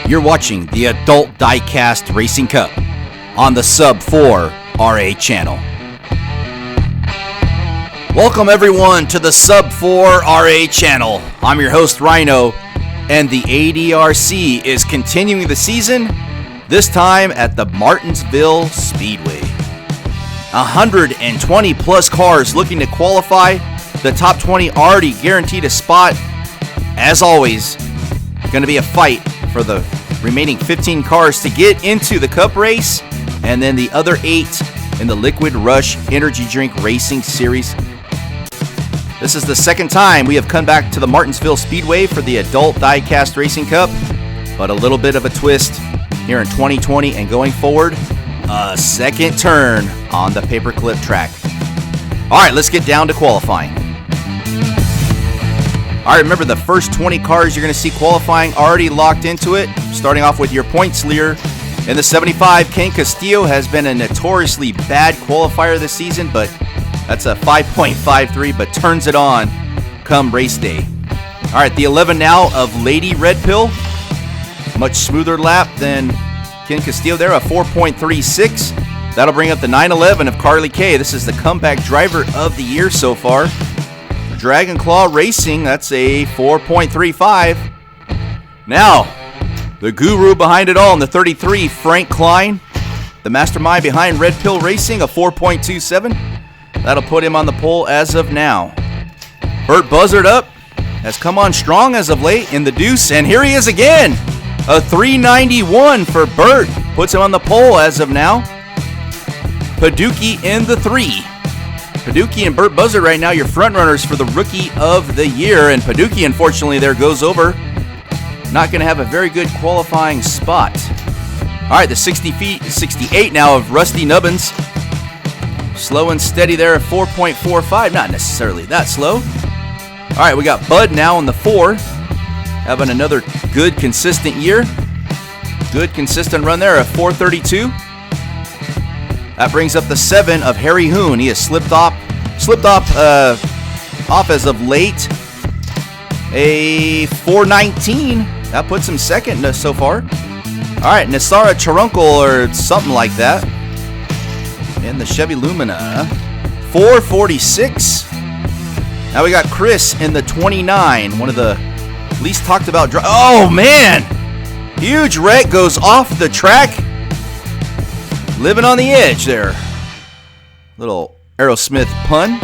You're watching the Adult Diecast Racing Cup on the Sub 4 RA channel. Welcome everyone to the Sub 4 RA channel. I'm your host Rhino, and the ADRC is continuing the season, this time at the Martinsville Speedway. 120 plus cars looking to qualify. The top 20 already guaranteed a spot. As always, going to be a fight for the remaining 15 cars to get into the Cup race, and then the other 8 in the Liquid Rush Energy Drink Racing Series. This is the second time we have come back to the Martinsville Speedway for the Adult Diecast Racing Cup, but a little bit of a twist here in 2020 and going forward, a second turn on the paperclip track. All right, let's get down to qualifying. All right, remember the first 20 cars you're going to see qualifying already locked into it. Starting off with your points leader. In the 75, Ken Castillo has been a notoriously bad qualifier this season, but that's a 5.53, but turns it on come race day. All right, the 11 now of Lady Red Pill. Much smoother lap than Ken Castillo there, a 4.36. That'll bring up the 911 of Carly Kay. This is the comeback driver of the year so far. Dragon Claw Racing, that's a 4.35. Now, the guru behind it all in the 33, Frank Klein. The mastermind behind Red Pill Racing, a 4.27. That'll put him on the pole as of now. Burt Buzzard up, has come on strong as of late in the deuce, and here he is again. A 391 for Burt, puts him on the pole as of now. Paducah in the 3. Paducah and Burt Buzzard right now, your front runners for the Rookie of the Year. And Paducah, unfortunately, there goes over. Not going to have a very good qualifying spot. All right, the 68 now of Rusty Nubbins. Slow and steady there at 4.45. Not necessarily that slow. All right, we got Bud now in the 4. Having another good, consistent year. Good, consistent run there at 4.32. That brings up the 7 of Harry Hoon. He has slipped off as of late. A 4.19. That puts him second so far. All right, Nasara Charunkel or something like that. In the Chevy Lumina. 4.46. Now we got Chris in the 29. One of the least talked about. Oh, man. Huge wreck goes off the track. Living on the edge there. Little Aerosmith pun.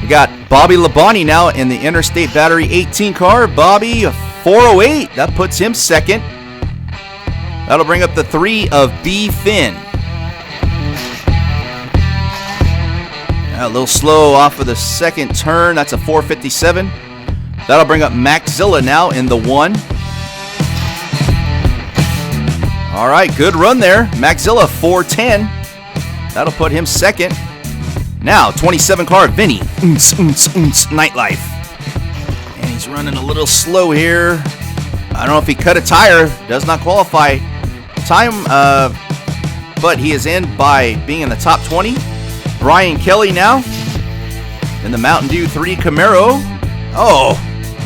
We got Bobby Labonte now in the Interstate Battery 18 car. Bobby, a 408. That puts him second. That'll bring up the 3 of B. Finn. A little slow off of the second turn. That's a 457. That'll bring up Maxzilla now in the 1. All right, good run there. Maxzilla, 410. That'll put him second. Now, 27 car, Vinny. Nightlife. And he's running a little slow here. I don't know if he cut a tire. Does not qualify time, but he is in by being in the top 20. Brian Kelly now in the Mountain Dew 3 Camaro. Oh,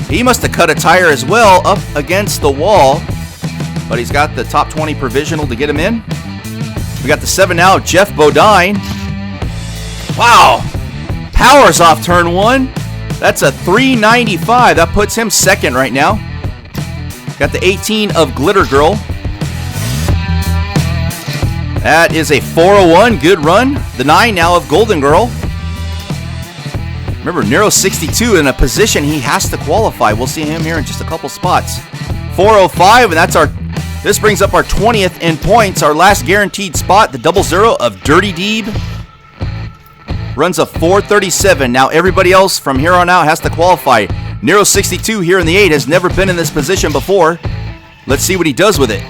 he must have cut a tire as well up against the wall. But he's got the top 20 provisional to get him in. We got the 7 now, Jeff Bodine. Wow. Powers off turn 1. That's a 395. That puts him second right now. Got the 18 of Glitter Girl. That is a 401. Good run. The 9 now of Golden Girl. Remember, Nero 62 in a position he has to qualify. We'll see him here in just a couple spots. 405, and that's this brings up our 20th in points, our last guaranteed spot, the 00 of Dirty Deeb. Runs a 437. Now everybody else from here on out has to qualify. Nero 62 here in the 8 has never been in this position before. Let's see what he does with it.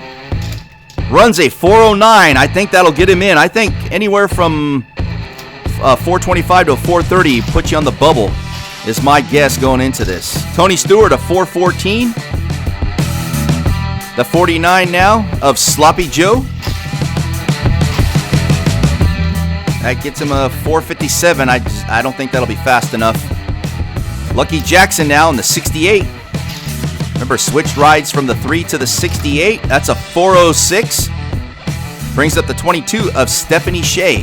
Runs a 409. I think that'll get him in. I think anywhere from 425 to a 430 puts you on the bubble is my guess going into this. Tony Stewart, a 414. The 49 now of Sloppy Joe. That gets him a 457. I don't think that'll be fast enough. Lucky Jackson now in the 68. Remember, switched rides from the 3 to the 68. That's a 406. Brings up the 22 of Stephanie Shea.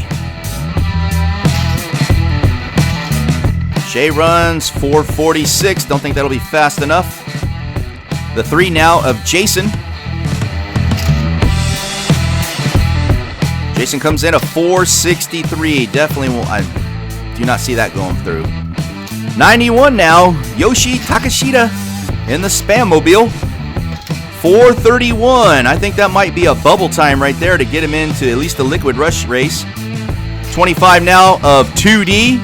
Shea runs 446. Don't think that'll be fast enough. The 3 now of Jason. Jason comes in a 463. Definitely won't. I do not see that going through. 91 now. Yoshi Takashita in the Spam Mobile. 431. I think that might be a bubble time right there to get him into at least the Liquid Rush race. 25 now of 2D.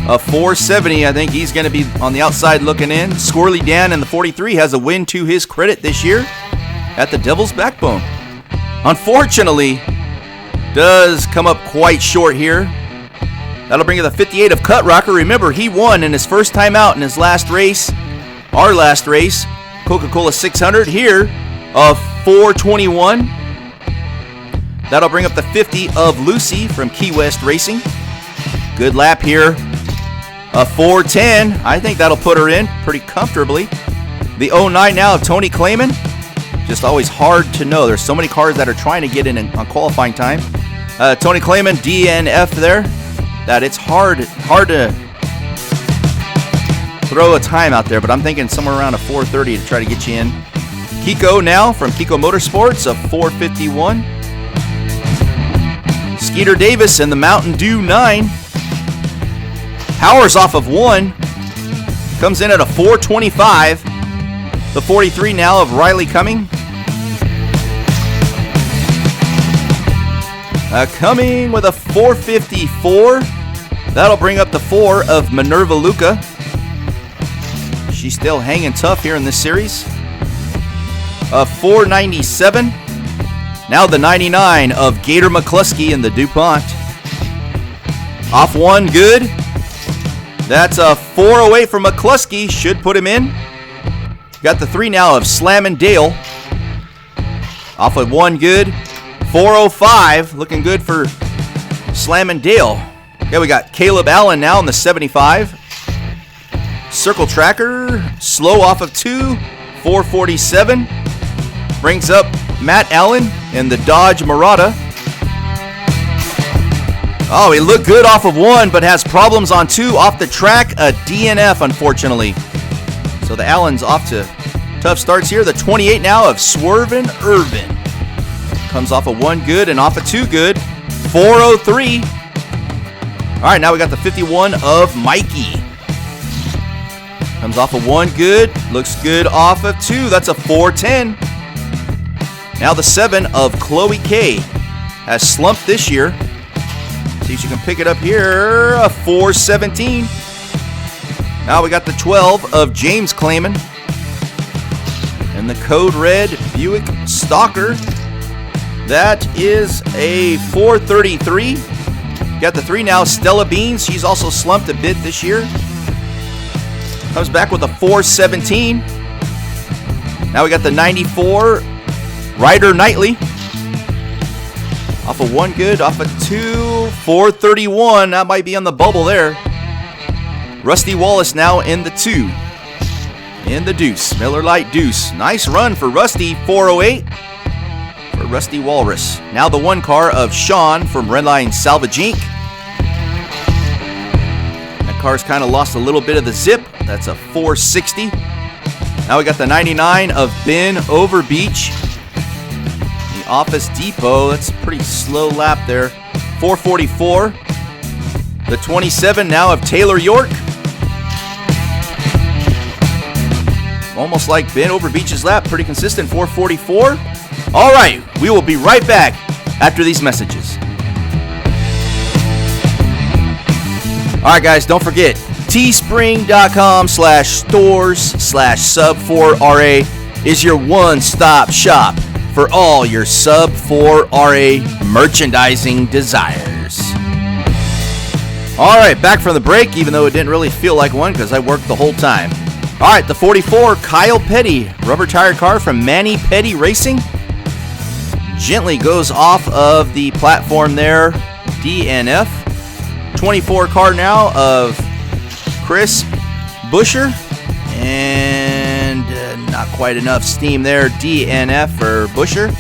A 470. I think he's going to be on the outside looking in. Squirrely Dan in the 43 has a win to his credit this year at the Devil's Backbone. Unfortunately, does come up quite short here. That'll bring you the 58 of Cut Rocker. Remember, he won in his first time out in his last race. Our last race. Coca-Cola 600 here of 421. That'll bring up the 50 of Lucy from Key West Racing. Good lap here. A 410. I think that'll put her in pretty comfortably. The 09 now of Tony Clayman. Just always hard to know. There's so many cars that are trying to get in on qualifying time. Tony Clayman, DNF there. That it's hard to throw a time out there, but I'm thinking somewhere around a 430 to try to get you in. Kiko now from Kiko Motorsports, a 451. Skeeter Davis in the Mountain Dew 9. Powers off of 1. Comes in at a 425. The 43 now of Riley Cumming. Cumming with a 454. That'll bring up the 4 of Minerva Luca. She's still hanging tough here in this series. A 497. Now the 99 of Gator McCluskey in the DuPont. Off 1, good. That's a 408 for McCluskey. Should put him in. Got the 3 now of Slammin' Dale. Off of 1, good. 405. Looking good for Slammin' Dale. Okay, we got Caleb Allen now in the 75. Circle Tracker. Slow off of 2. 447. Brings up Matt Allen in the Dodge Murata. Oh, he looked good off of 1, but has problems on 2. Off the track, a DNF, unfortunately. So the Allens off to tough starts here. The 28 now of Swervin' Irvin. Comes off of 1 good and off of 2 good. 403. All right, now we got the 51 of Mikey. Comes off of 1 good. Looks good off of 2. That's a 410. Now the 7 of Chloe K. Has slumped this year. See if she can pick it up here. A 417. Now we got the 12 of James Clayman. And the Code Red Buick Stalker. That is a 433. Got the 3 now, Stella Beans. She's also slumped a bit this year. Comes back with a 417. Now we got the 94 Ryder Knightley. Off of 1 good, off of 2, 431. That might be on the bubble there. Rusty Wallace now in the 2. In the Deuce, Miller Lite Deuce. Nice run for Rusty, 408. For Rusty Walrus. Now the 1 car of Sean from Redline Salvage Inc. That car's kind of lost a little bit of the zip. That's a 460. Now we got the 99 of Ben Overbeach. The Office Depot. That's a pretty slow lap there. 444. The 27 now of Taylor York. Almost like Ben Overbeach's lap. Pretty consistent. 444. All right, we will be right back after these messages. All right, guys, don't forget, teespring.com/stores/sub4RA is your one-stop shop for all your sub4RA merchandising desires. All right, back from the break, even though it didn't really feel like one because I worked the whole time. All right, the 44 Kyle Petty rubber tire car from Manny Petty Racing. Gently goes off of the platform there. DNF. 24 car now of Chris Busher And not quite enough steam there. DNF for Busher.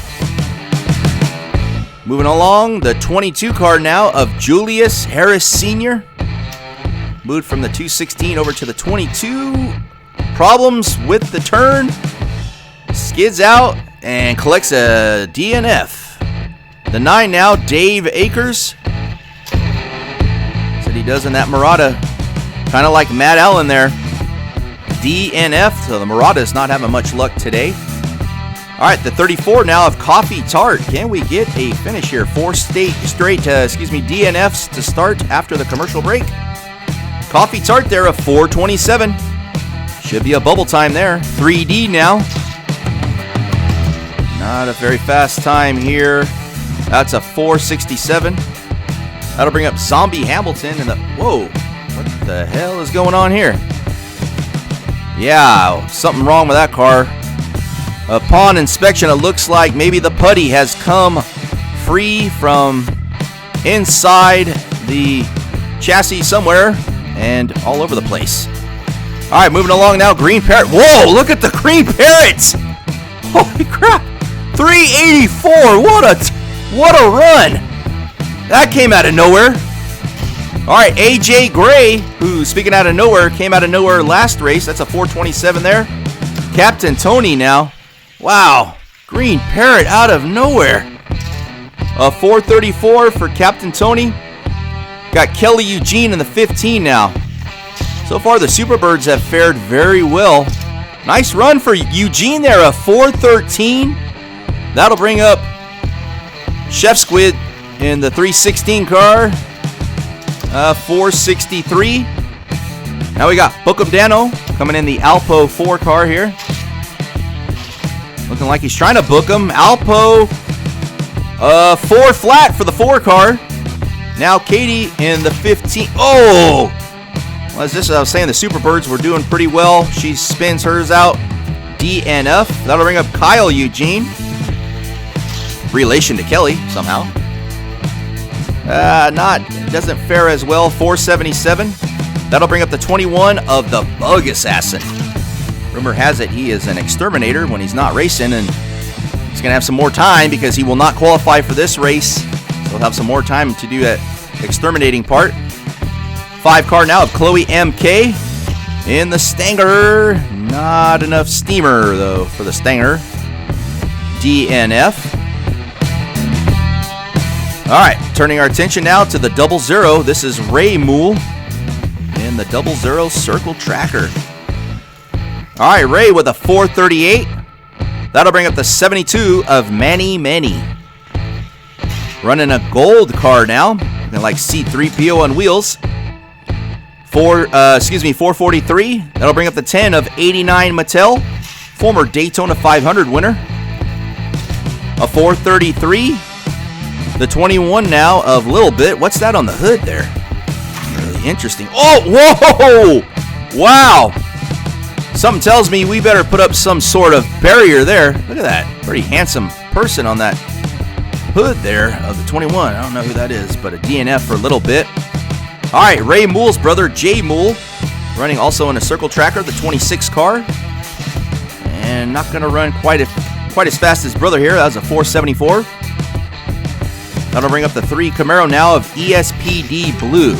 Moving along, the 22 car now of Julius Harris Sr. Moved from the 216 over to the 22. Problems with the turn. Skids out and collects a DNF. The 9 now, Dave Akers. Said he does in that Murata. Kind of like Matt Allen there. DNF, so the Murata is not having much luck today. All right, the 34 now of Coffee Tart. Can we get a finish here? 4 straight DNFs to start after the commercial break. Coffee Tart there of 427. Should be a bubble time there. 3D now. Not a very fast time here. That's a 467. That'll bring up Zombie Hamilton and the... Whoa, what the hell is going on here? Yeah, something wrong with that car. Upon inspection, it looks like maybe the putty has come free from inside the chassis somewhere and all over the place. All right, moving along now, Green Parrot. Whoa, look at the Green Parrots. Holy crap. 384. What a run. That came out of nowhere. All right, AJ Gray, who, speaking out of nowhere, came out of nowhere last race. That's a 427 there. Captain Tony now. Wow, Green Parrot out of nowhere. A 434 for Captain Tony. Got Kelly Eugene in the 15 now. So far, the Superbirds have fared very well. Nice run for Eugene there, a 413. That'll bring up Chef Squid in the 316 car. 463. Now we got Bookham Dano coming in the Alpo 4 car here. Looking like he's trying to book him. Alpo, 4 flat for the 4 car. Now Katie in the 15. Oh! Well, as I was saying, the Superbirds were doing pretty well. She spins hers out. DNF. That'll bring up Kyle Eugene. Relation to Kelly, somehow. Doesn't fare as well. 477. That'll bring up the 21 of the Bug Assassin. Rumor has it he is an exterminator when he's not racing, and he's going to have some more time because he will not qualify for this race. So he'll have some more time to do that exterminating part. 5 car now of Chloe MK in the Stanger. Not enough steamer, though, for the Stanger. DNF. All right, turning our attention now to the 00. This is Ray Moole in the 00 Circle Tracker. All right, Ray with a 438. That'll bring up the 72 of Manny Manny. Running a gold car now, looking like C3PO on wheels. 443. That'll bring up the 10 of 89 Mattel, former Daytona 500 winner. A 433. The 21 now of Little Bit. What's that on the hood there? Really interesting. Oh, whoa! Wow! Something tells me we better put up some sort of barrier there. Look at that. Pretty handsome person on that hood there of the 21. I don't know who that is, but a DNF for a little bit. All right, Ray Moole's brother, Jay Moole, running also in a Circle Tracker, the 26 car. And not going to run quite as fast as brother here. That was a 474. That'll bring up the 3 Camaro now of ESPD Blue.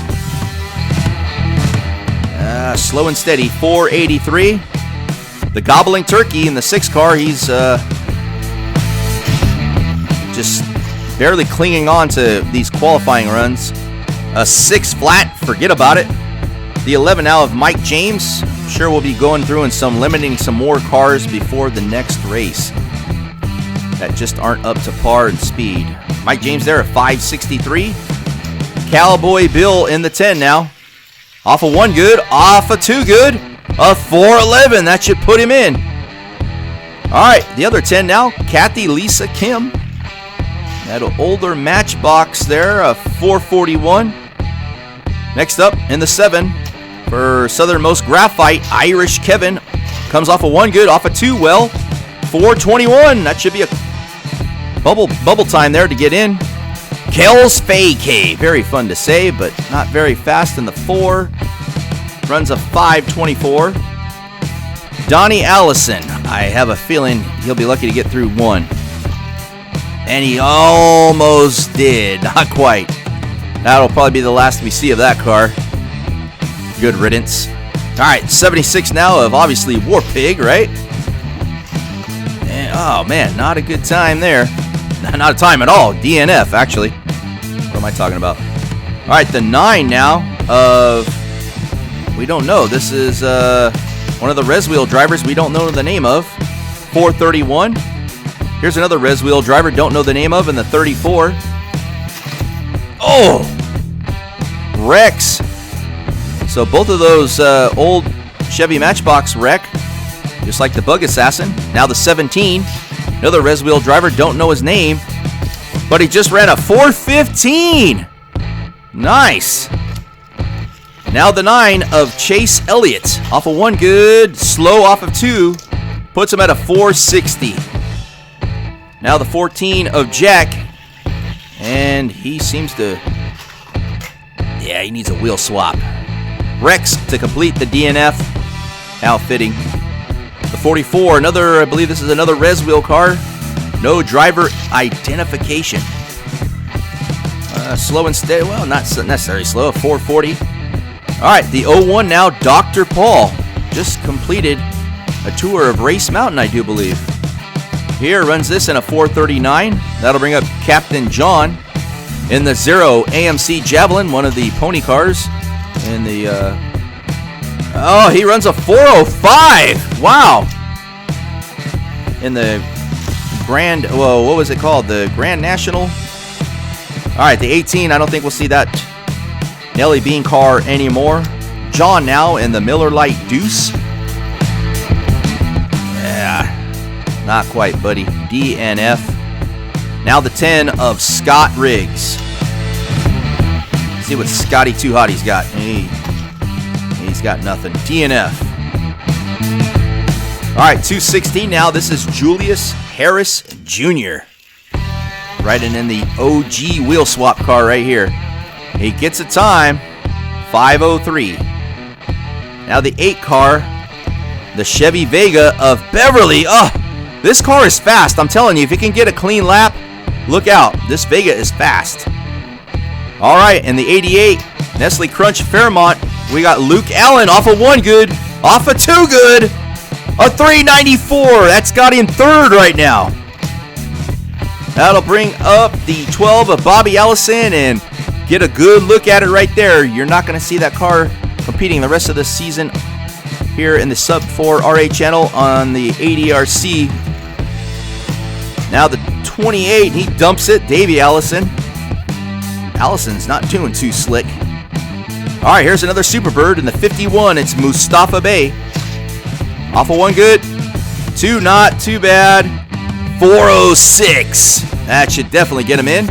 Slow and steady, 483. The Gobbling Turkey in the 6 car, he's just barely clinging on to these qualifying runs. A 6 flat, forget about it. The 11 now of Mike James. I'm sure we'll be going through and limiting some more cars before the next race that just aren't up to par in speed. Mike James there at 563. Cowboy Bill in the 10 now. Off of 1 good, off of 2 good, a 411. That should put him in. All right, the other 10 now. Kathy Lisa Kim. That older Matchbox there, a 441. Next up in the 7 for Southernmost Graphite, Irish Kevin. Comes off of 1 good, off of 2 well. 421. That should be a bubble time there to get in. Kells Fay, very fun to say, but not very fast in the 4. Runs a 524. Donnie Allison. I have a feeling he'll be lucky to get through one. And he almost did. Not quite. That'll probably be the last we see of that car. Good riddance. All right, 76 now of obviously War Pig, right? And, oh, man, not a good time there. Not a time at all. DNF, actually. What am I talking about? All right, the 9 now of... We don't know. This is one of the res wheel drivers we don't know the name of. 431. Here's another res wheel driver don't know the name of in the 34. Oh! Wrecks. So both of those old Chevy Matchbox wreck, just like the Bug Assassin. Now the 17. Another res wheel driver don't know his name, but he just ran a 415. Nice. Now the 9 of Chase Elliott. Off of 1 good, slow off of 2. Puts him at a 460. Now the 14 of Jack. And he seems to... Yeah, he needs a wheel swap. Rex to complete the DNF. How fitting. The 44, another, I believe this is another res wheel car. No driver identification. Slow and steady. Well, not necessarily slow. 440. All right, the 01 now, Dr. Paul. Just completed a tour of Race Mountain, I do believe. Here, runs this in a 439. That'll bring up Captain John in the 0 AMC Javelin, one of the pony cars. In the, oh, he runs a 405. Wow. In the Grand, whoa, what was it called? The Grand National. All right, the 18, I don't think we'll see that Nelly Bean car anymore. John now in the Miller Lite Deuce. Yeah, not quite, buddy. DNF. Now the 10 of Scott Riggs. See what Scotty Too Hotty's got. He's got nothing. DNF. All right, 216 now. This is Julius Harris Jr. Riding in the OG wheel swap car right here. He gets a time, 5:03. Now the 8 car, the Chevy Vega of Beverly. Oh, this car is fast. I'm telling you, if you can get a clean lap, look out. This Vega is fast. All right, in the 88, Nestle Crunch Fairmont, we got Luke Allen off of 1 good, off of 2 good, a 394. That's got him 3rd right now. That'll bring up the 12 of Bobby Allison and get a good look at it right there. You're not going to see that car competing the rest of the season here in the Sub 4 RA channel on the ADRC. Now the 28, he dumps it, Davey Allison. Allison's not doing too slick. All right, here's another Superbird in the 51. It's Mustafa Bey. Off of 1 good, 2 not too bad, 406. That should definitely get him in.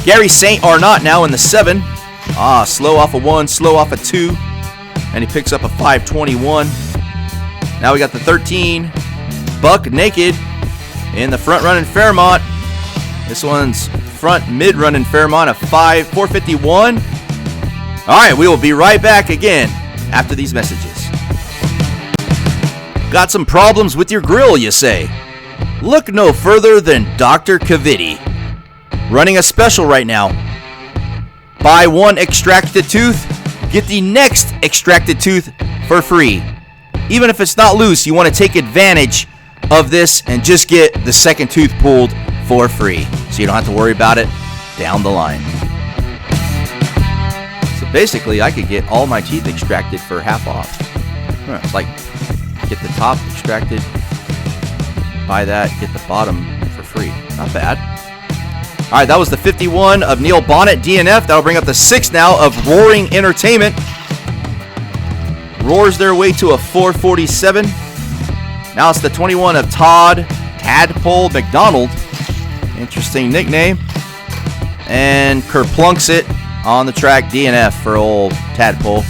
Gary St. Arnott now in the 7. Slow off of 1, slow off of 2. And he picks up a 521. Now we got the 13. Buck Naked in the front running Fairmont. This one's front mid running Fairmont, a 451. All right, we will be right back again after these messages. Got some problems with your grill, you say? Look no further than Dr. Cavity. Running a special right now. Buy 1 extracted tooth, get the next extracted tooth for free. Even if it's not loose, you want to take advantage of this and just get the second tooth pulled for free. So you don't have to worry about it down the line. So basically, I could get all my teeth extracted for half off. It's like get the top extracted, buy that, get the bottom for free. Not bad. All right, that was the 51 of Neil Bonnet, DNF. That'll bring up the 6 now of Roaring Entertainment. Roars their way to a 447. Now it's the 21 of Todd Tadpole McDonald. Interesting nickname. And Kerplunks it on the track, DNF for old Tadpole.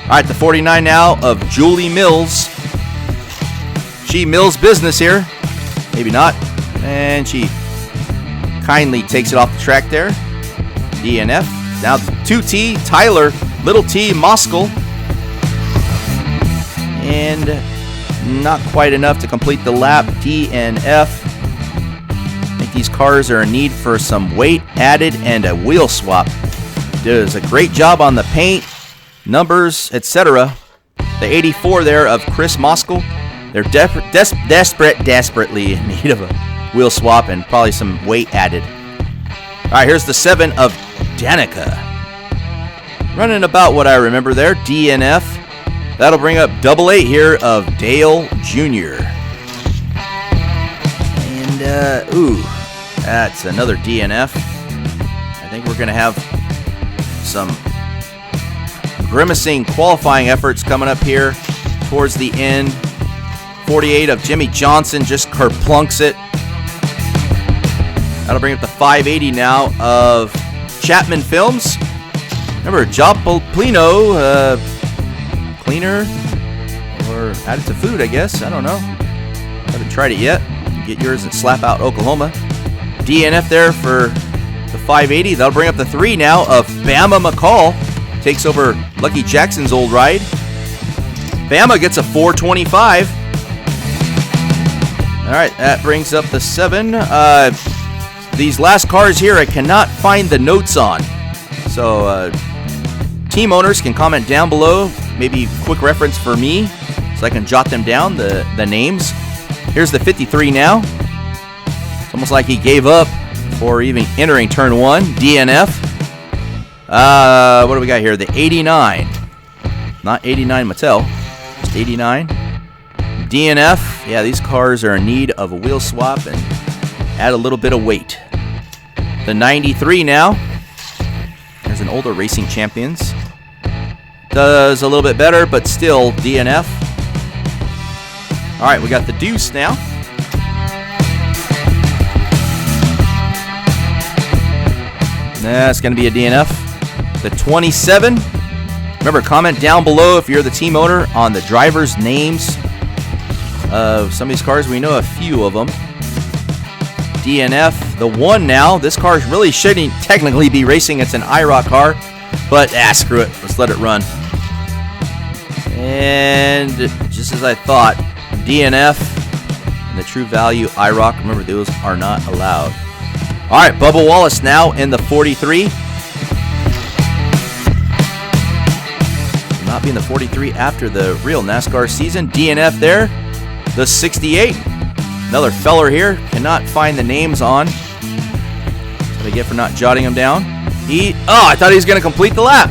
All right, the 49 now of Julie Mills. She Mills business here. Maybe not. And she kindly takes it off the track there. DNF. Now 2T, Tyler, Little T, Moskal. and not quite enough to complete the lap. D and F. I think these cars are in need for some weight added and a wheel swap. Does a great job on the paint, numbers, etc. The 84 there of Chris Moskal. They're desperately in need of a wheel swap and probably some weight added. All right, here's the 7 of Danica. Running about what I remember there, D and F. That'll bring up 88 here of Dale Jr. And, that's another D and F. I think we're going to have some grimacing qualifying efforts coming up here towards the end. 48 of Jimmy Johnson just kerplunks it. That'll bring up the 580 now of Chapman Films. Remember, Joplino, cleaner or added to food, I guess. I don't know. Haven't tried it yet. Get yours and slap out Oklahoma. DNF there for the 580. That'll bring up the 3 now of Bama McCall. Takes over Lucky Jackson's old ride. Bama gets a 425. All right, that brings up the 7. These last cars here, I cannot find the notes on. So, team owners can comment down below. Maybe quick reference for me so I can jot them down, the names. Here's the 53 now. It's almost like he gave up before even entering turn 1. DNF. What do we got here? The 89. Not 89 Mattel. Just 89. DNF. Yeah, these cars are in need of a wheel swap and add a little bit of weight. The 93 now. There's an older Racing Champions. Does a little bit better, but still DNF. All right, we got the Deuce now. That's going to be a DNF. The 27. Remember, comment down below if you're the team owner on the drivers' names of some of these cars. We know a few of them. DNF. The 1 now. This car really shouldn't technically be racing. It's an IROC car. But, screw it. Let's let it run. And just as I thought, DNF and the True Value IROC. Remember, those are not allowed. All right, Bubba Wallace now in the 43. Will not be in the 43 after the real NASCAR season. DNF there. The 68. Another feller here. Cannot find the names on. That's what I get for not jotting them down. I thought he was going to complete the lap.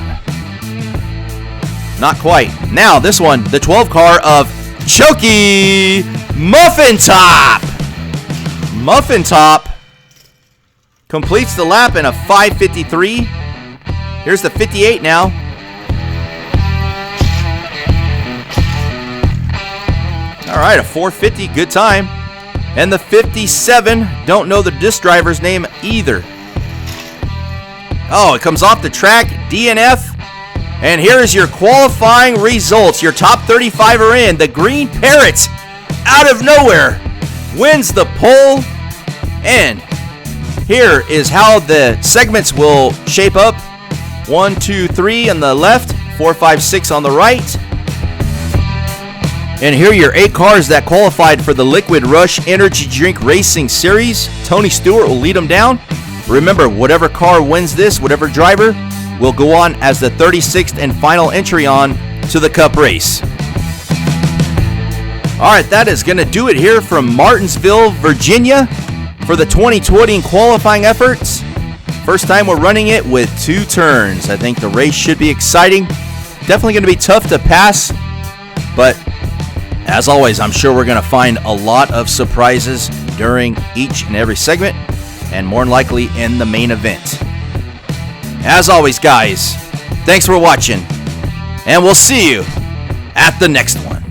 Not quite. Now, this one, the 12 car of Chokey Muffin Top. Muffin Top completes the lap in a 5:53. Here's the 58 now. All right, a 4:50, good time. And the 57, don't know the disc driver's name either. Oh, it comes off the track, DNF. And here is your qualifying results. Your top 35 are in. The Green Parrot, out of nowhere, wins the pole. And here is how the segments will shape up. 1, 2, 3 on the left, 4, 5, 6 on the right. And here are your 8 cars that qualified for the Liquid Rush Energy Drink Racing Series. Tony Stewart will lead them down. Remember, whatever car wins this, whatever driver, will go on as the 36th and final entry on to the Cup race. All right, that is going to do it here from Martinsville, Virginia for the 2020 qualifying efforts. First time we're running it with 2 turns. I think the race should be exciting. Definitely going to be tough to pass, but as always, I'm sure we're going to find a lot of surprises during each and every segment, and more than likely in the main event. As always, guys, thanks for watching, and we'll see you at the next one.